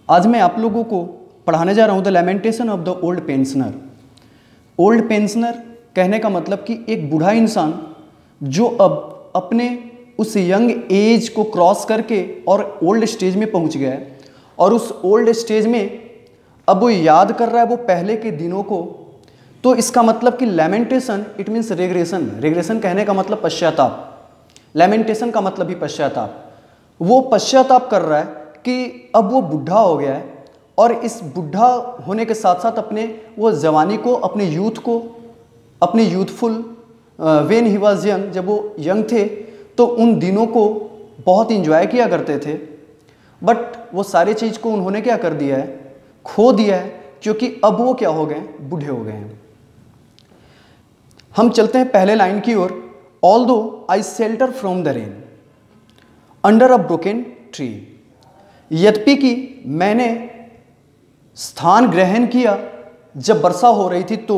आज मैं आप लोगों को पढ़ाने जा रहा हूँ the lamentation of the old pensioner. Old pensioner कहने का मतलब कि एक बूढ़ा इंसान जो अब अपने उस यंग एज को क्रॉस करके और ओल्ड स्टेज में पहुँच गया है, और उस ओल्ड स्टेज में अब वो याद कर रहा है वो पहले के दिनों को। तो इसका मतलब कि लैमेंटेशन इट मीन्स रेग्रेशन। रेग्रेशन कहने का मतलब पश्चाताप, लैमेंटेशन का मतलब ही पश्चाताप। वो पश्चाताप कर रहा है कि अब वो बुढ़ा हो गया है, और इस बुढ़ा होने के साथ साथ अपने वो जवानी को, अपने यूथ को, अपने youthful when he was young, जब वो यंग थे तो उन दिनों को बहुत इंजॉय किया करते थे। बट वो सारी चीज़ को उन्होंने क्या कर दिया है, खो दिया है, क्योंकि अब वो क्या हो गए, बूढ़े हो गए हैं। हम चलते हैं पहले लाइन की ओर। Although I shelter from the rain under a broken tree. यद्यपि कि मैंने स्थान ग्रहण किया जब वर्षा हो रही थी तो,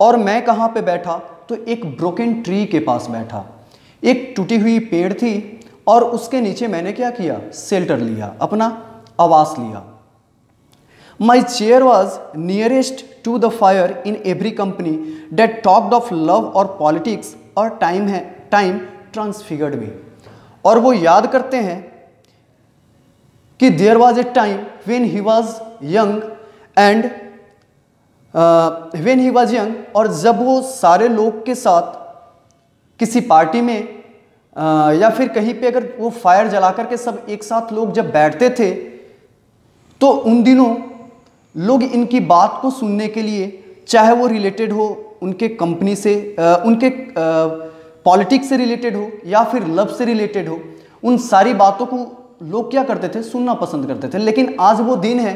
और मैं कहाँ पे बैठा, तो एक ब्रोकन ट्री के पास बैठा। एक टूटी हुई पेड़ थी और उसके नीचे मैंने क्या किया, शेल्टर लिया, अपना आवास लिया। My chair was nearest to the fire in every company that talked of love और पॉलिटिक्स और टाइम ट्रांसफिगर्ड मी। और वो याद करते हैं कि there was a time when he was young and when he was young, और जब वो सारे लोग के साथ किसी पार्टी में या फिर कहीं पे अगर वो फायर जला करके सब एक साथ लोग जब बैठते थे, तो उन दिनों लोग इनकी बात को सुनने के लिए, चाहे वो रिलेटेड हो उनके कंपनी से, उनके पॉलिटिक्स से रिलेटेड हो या फिर लव से रिलेटेड हो, उन सारी बातों को लोग क्या करते थे, सुनना पसंद करते थे। लेकिन आज वो दिन है,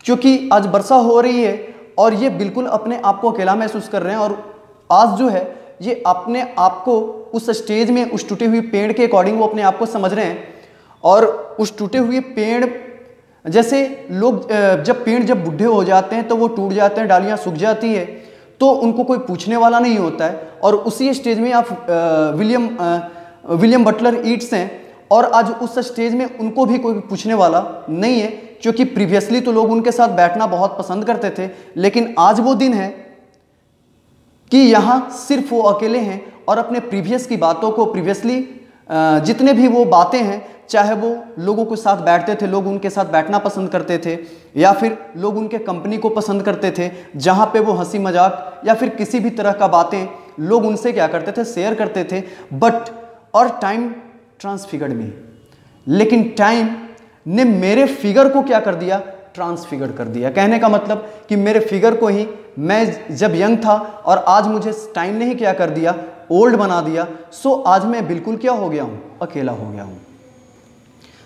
क्योंकि आज वर्षा हो रही है और ये बिल्कुल अपने आप को अकेला महसूस कर रहे हैं, और आज जो है ये अपने आप को उस स्टेज में, उस टूटे हुए पेड़ के अकॉर्डिंग वो अपने आप को समझ रहे हैं। और उस टूटे हुए पेड़, जैसे लोग जब पेड़ जब बूढ़े हो जाते हैं तो वो टूट जाते हैं, डालियाँ सूख जाती है, तो उनको कोई पूछने वाला नहीं होता है। और उसी स्टेज में आप विलियम बटलर ईट्स हैं, और आज उस स्टेज में उनको भी कोई पूछने वाला नहीं है, क्योंकि प्रीवियसली तो लोग उनके साथ बैठना बहुत पसंद करते थे। लेकिन आज वो दिन है कि यहाँ सिर्फ वो अकेले हैं और अपने प्रीवियस की बातों को, प्रीवियसली जितने भी वो बातें हैं, चाहे वो लोगों के साथ बैठते थे, लोग उनके साथ बैठना पसंद करते थे, या फिर लोग उनके कंपनी को पसंद करते थे, जहाँ पे वो हंसी मजाक या फिर किसी भी तरह का बातें लोग उनसे क्या करते थे, शेयर करते थे। बट और टाइम ट्रांसफिगर्ड मी, लेकिन टाइम ने मेरे फिगर को क्या कर दिया, ट्रांसफिगर कर दिया। कहने का मतलब कि मेरे फिगर को ही, मैं जब यंग था और आज मुझे टाइम ने ही क्या कर दिया, ओल्ड बना दिया। सो आज मैं बिल्कुल क्या हो गया हूँ, अकेला हो गया हूँ।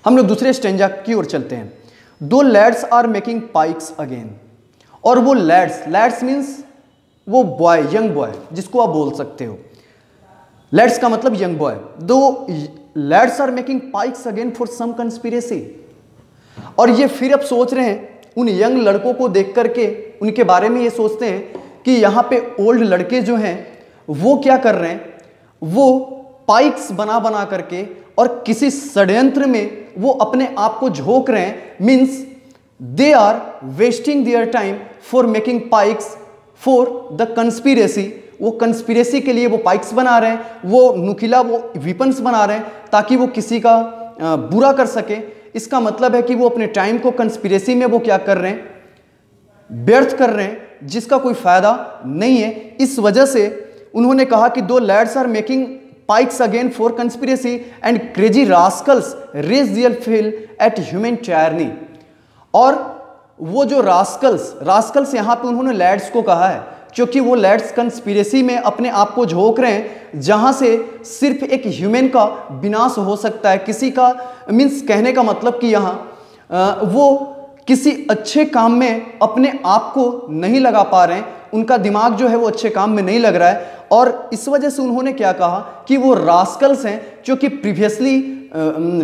हम लोग दूसरे स्टेंजा की ओर चलते हैं। Two lads are making pikes again. और वो लैड्स मीन्स वो बॉय, यंग बॉय जिसको आप बोल सकते हो। लैड्स का मतलब young boy. Two lads are making pikes again for some conspiracy. और ये फिर अब सोच रहे हैं, उन यंग लड़कों को देख करके उनके बारे में ये सोचते हैं कि यहाँ पे ओल्ड लड़के जो हैं वो क्या कर रहे हैं, वो पाइक्स बना बना करके और किसी षड्यंत्र में वो अपने आप को झोंक रहे हैं। Means they are wasting their time for making pikes for the conspiracy. वो कंस्पिरेसी के लिए वो पाइक्स बना रहे हैं, वो नुकीला वो विपन्स बना रहे हैं ताकि वो किसी का बुरा कर सके। इसका मतलब है कि वो अपने टाइम को कंस्पिरेसी में वो क्या कर रहे हैं, व्यर्थ कर रहे हैं, जिसका कोई फायदा नहीं है। इस वजह से उन्होंने कहा कि two lads are making pikes again for conspiracy and crazy rascals rage their fill at human tyranny. और वो जो रास्कल्स यहाँ पे उन्होंने लैड्स को कहा है, क्योंकि वो लैड्स कंस्पिरेसी में अपने आप को झोंक रहे हैं, जहाँ से सिर्फ एक ह्यूमन का विनाश हो सकता है, किसी का। मीन्स कहने का मतलब कि यहाँ वो किसी अच्छे काम में अपने आप को नहीं लगा पा रहे हैं, उनका दिमाग जो है वो अच्छे काम में नहीं लग रहा है। और इस वजह से उन्होंने क्या कहा कि वो रास्कल्स हैं, क्योंकि प्रीवियसली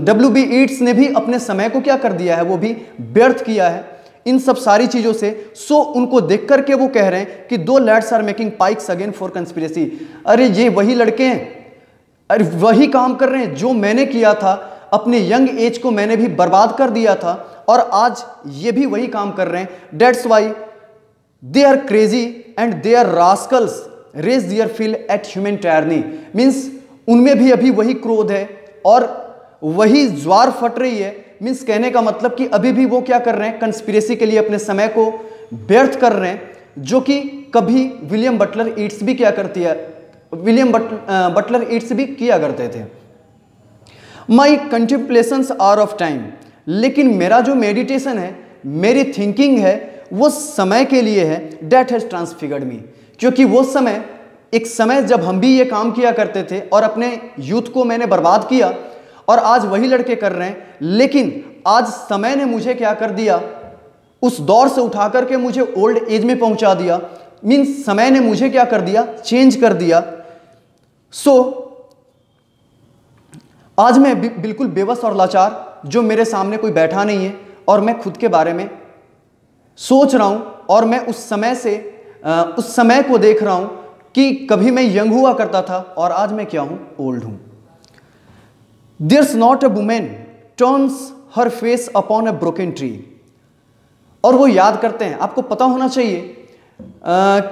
W.B. ईट्स ने भी अपने समय को क्या कर दिया है, वो भी व्यर्थ किया है इन सब सारी चीज़ों से। सो उनको देख करके वो कह रहे हैं कि two lads are making pikes again for conspiracy. अरे ये वही लड़के हैं, अरे वही काम कर रहे हैं जो मैंने किया था अपने यंग एज को मैंने भी बर्बाद कर दिया था और आज ये भी वही काम कर रहे हैं। That's why they are crazy and they are rascals rage their fill at human tyranny. Means उनमें भी अभी वही क्रोध है और वही ज्वार फट रही है। मीन्स कहने का मतलब कि अभी भी वो क्या कर रहे हैं, कंस्पिरेसी के लिए अपने समय को व्यर्थ कर रहे हैं, जो कि कभी विलियम बटलर ईट्स भी क्या करती है, विलियम बटलर ईट्स भी किया करते थे। माई कंटेम्पलेशंस आर ऑफ टाइम, लेकिन मेरा जो मेडिटेशन है, मेरी थिंकिंग है, वो समय के लिए है। डेट हैज ट्रांसफिगर्ड मी, क्योंकि वो समय एक समय जब हम भी ये काम किया करते थे और अपने यूथ को मैंने बर्बाद किया और आज वही लड़के कर रहे हैं। लेकिन आज समय ने मुझे क्या कर दिया, उस दौर से उठा करके मुझे ओल्ड एज में पहुंचा दिया। मीन्स समय ने मुझे क्या कर दिया, चेंज कर दिया। सो आज मैं बिल्कुल बेबस और लाचार, जो मेरे सामने कोई बैठा नहीं है और मैं खुद के बारे में सोच रहा हूं और मैं उस समय को देख रहा हूं कि कभी मैं यंग हुआ करता था और आज मैं क्या हूं, ओल्ड हूं। There's not a woman turns her face upon a broken tree। और वो याद करते हैं, आपको पता होना चाहिए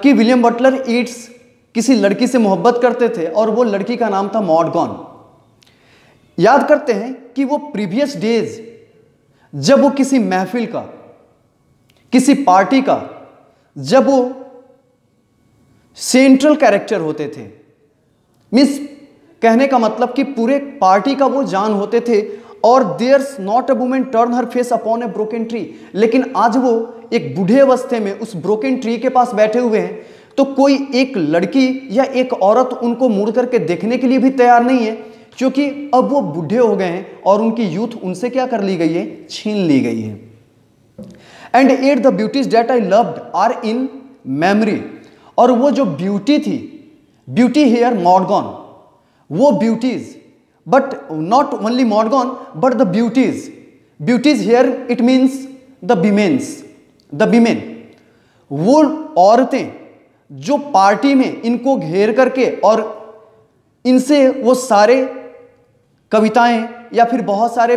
कि विलियम बटलर ईट्स किसी लड़की से मोहब्बत करते थे और वो लड़की का नाम था मॉड गॉन। याद करते हैं कि वो प्रीवियस डेज जब वो किसी महफिल का, किसी पार्टी का, जब वो सेंट्रल कैरेक्टर होते थे, मीन्स कहने का मतलब कि पूरे पार्टी का वो जान होते थे। और there's not a woman turn her face upon a broken tree, लेकिन आज वो एक बूढ़े अवस्थे में उस ब्रोकन ट्री के पास बैठे हुए हैं, तो कोई एक लड़की या एक औरत उनको मुड़ करके देखने के लिए भी तैयार नहीं है, क्योंकि अब वो बूढ़े हो गए हैं और उनकी यूथ उनसे क्या कर ली गई है, छीन ली गई है। And at the beauties that I loved are in memory, और वो जो ब्यूटी थी, ब्यूटी हेयर मॉड गॉन, वो beauties, but not only mod gone but the beauties here it means the women, वो औरतें जो पार्टी में इनको घेर करके और इनसे वो सारे कविताएं या फिर बहुत सारे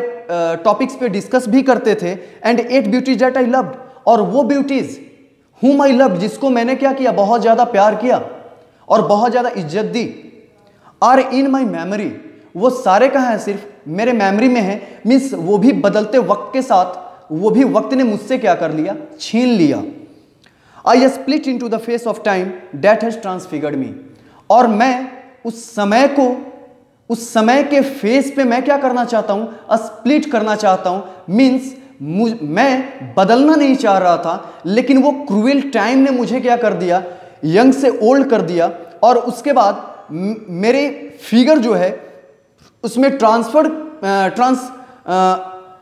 टॉपिक्स पे डिस्कस भी करते थे। And at beauties that I loved, और वो ब्यूटीज whom I loved, जिसको मैंने क्या किया, बहुत ज्यादा प्यार किया और बहुत ज्यादा इज्जत दी, आर इन माई मेमोरी, वो सारे कहाँ हैं, सिर्फ मेरे मेमोरी में है। मीन्स वो भी बदलते वक्त के साथ, वो भी वक्त ने मुझसे क्या कर लिया, छीन लिया। I split into the face of time that has transfigured me, और मैं उस समय के फेस पे मैं क्या करना चाहता हूं, स्प्लिट करना चाहता हूं। मीन्स मैं बदलना नहीं चाह रहा था, लेकिन वो क्रूएल टाइम ने मुझे क्या कर दिया, यंग से ओल्ड कर दिया। और उसके बाद मेरे फिगर जो है उसमें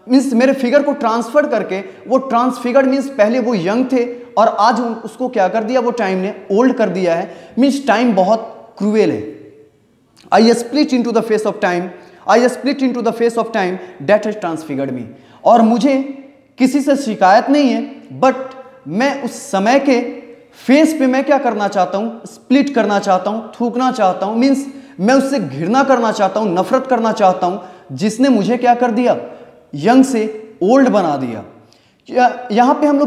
मीन्स मेरे फिगर को ट्रांसफर करके, वो ट्रांसफिगर्ड मीन्स पहले वो यंग थे और आज उसको क्या कर दिया, वो टाइम ने ओल्ड कर दिया है। मीन्स टाइम बहुत क्रूएल है। I split into the face of time that has transfigured me, और मुझे किसी से शिकायत नहीं है, बट मैं उस समय के फेस पे मैं क्या करना चाहता हूं, स्प्लिट करना चाहता हूं, थूकना चाहता हूं। मीन्स मैं उससे घृणा करना चाहता हूं, नफरत करना चाहता हूं, जिसने मुझे क्या कर दिया, यंग से ओल्ड बना दिया। यहां पे हम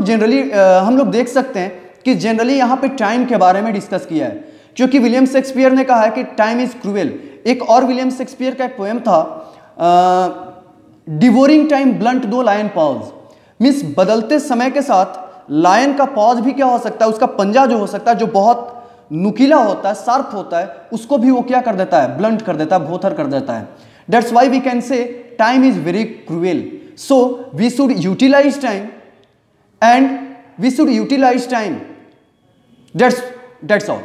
लोग देख सकते हैं कि जनरली यहां पे टाइम के बारे में डिस्कस किया है, क्योंकि विलियम शेक्सपियर ने कहा है कि टाइम इज क्रूएल। एक और विलियम शेक्सपियर का एक पोएम था, डिवोरिंग टाइम ब्लंट दो लायन पॉज, मीन्स बदलते समय के साथ लायन का पॉज भी क्या हो सकता है, उसका पंजा जो हो सकता है, जो बहुत नुकीला होता है, शार्प होता है, उसको भी वो क्या कर देता है, ब्लंट कर देता है, भोथर कर देता है। That's why we can say time is very cruel, so we should utilize time, that's all.